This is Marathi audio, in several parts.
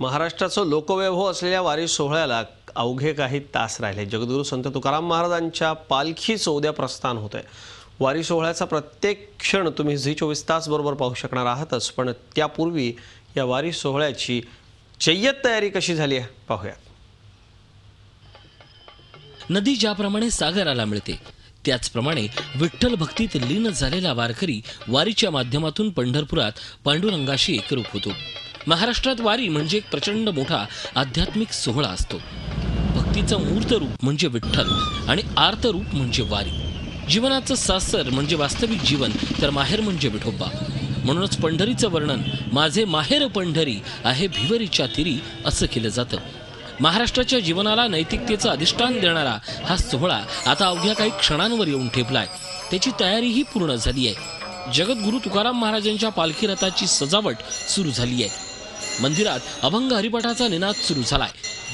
महाराष्ट्राचं लोकवैभव असलेल्या वारी सोहळ्याला अवघे काही तास राहिले। जगद्गुरू संत तुकाराम महाराजांच्या पालखीचं उद्या प्रस्थान होत आहे। वारी सोहळ्याचा प्रत्येक क्षण तुम्ही झी24 तास बरोबर पाहू शकणार आहातच, पण त्यापूर्वी या वारी सोहळ्याची जय्यत तयारी कशी झाली आहे पाहूया। नदी ज्याप्रमाणे सागराला मिळते त्याचप्रमाणे विठ्ठल भक्तीत लीन झालेला वारकरी वारीच्या माध्यमातून पंढरपुरात पांडुरंगाशी एकरूप होतो। महाराष्ट्रात वारी म्हणजे एक प्रचंड मोठा आध्यात्मिक सोहळा असतो। भक्तीचं मूर्त रूप म्हणजे विठ्ठल आणि आर्त रूप म्हणजे वारी। जीवनाचं सासर म्हणजे वास्तविक जीवन, तर माहेर म्हणजे विठोबा। म्हणूनच पंढरीचं वर्णन माझे माहेर पंढरी आहे भिवरीच्या तीरी असं केलं जातं। महाराष्ट्राच्या जीवनाला नैतिकतेचं अधिष्ठान देणारा हा सोहळा आता अवघ्या काही क्षणांवर येऊन ठेपलाय। त्याची तयारीही पूर्ण झाली आहे। जगद्गुरू तुकाराम महाराजांच्या पालखी रथाची सजावट सुरू झाली आहे। मंदिरात अभंग हरिपाठाचा निनाद सुरू झालाय।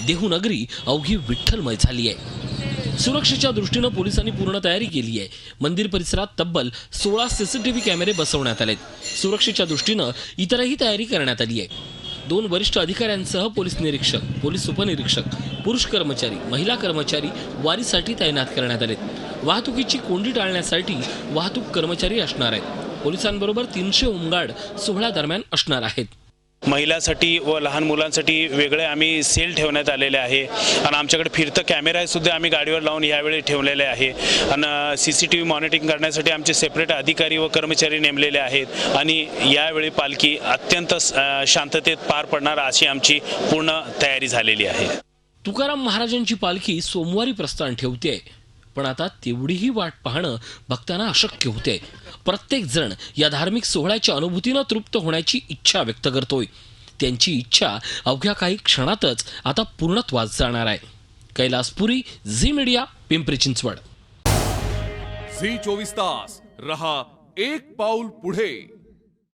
देहूनगरी अवघी विठ्ठलमय झाली आहे। सुरक्षेच्या दृष्टीनं पोलिसांनी पूर्ण तयारी केली आहे। मंदिर परिसरात तब्बल 16 सीसीटीव्ही कॅमेरे बसवण्यात आलेत। सुरक्षेच्या दृष्टीनं इतरही तयारी करण्यात आली आहे। 2 वरिष्ठ अधिकाऱ्यांसह पोलीस निरीक्षक, पोलीस उपनिरीक्षक, पुरुष कर्मचारी, महिला कर्मचारी वारीसाठी तैनात करण्यात आलेत। वाहतुकीची कोंडी टाळण्यासाठी वाहतूक कर्मचारी असणार आहेत। पोलिसांबरोबर 300 होमगार्ड सोहळ्यादरम्यान असणार आहेत। महिलांसाठी व लहान मुलांसाठी वेगळे आम्ही सेल ठेवण्यात आलेले आहे आणि आमच्याकडे फिरतं कॅमेरा सुद्धा आम्ही गाडीवर लावून यावेळी ठेवलेले आहे आणि सीसीटीव्ही मॉनिटरिंग करण्यासाठी आमचे सेपरेट अधिकारी व कर्मचारी नेमलेले आहेत आणि यावेळी पालखी अत्यंत शांततेत पार पडणार अशी आमची पूर्ण तयारी झालेली आहे। तुकाराम महाराजांची पालखी सोमवारी प्रस्थान ठेवते, पण आता तेवढीही वाट पाहणं भक्तांना अशक्य होते। प्रत्येक जण या धार्मिक सोहळ्याच्या अनुभूतीनं तृप्त होण्याची इच्छा व्यक्त करतोय। त्यांची इच्छा अवघ्या काही क्षणातच आता पूर्णत्वास जाणार आहे। Kailaspuri, Zee Media, Pimpri Chinchwad. Zee 24 तास रहा एक पाऊल पुढे।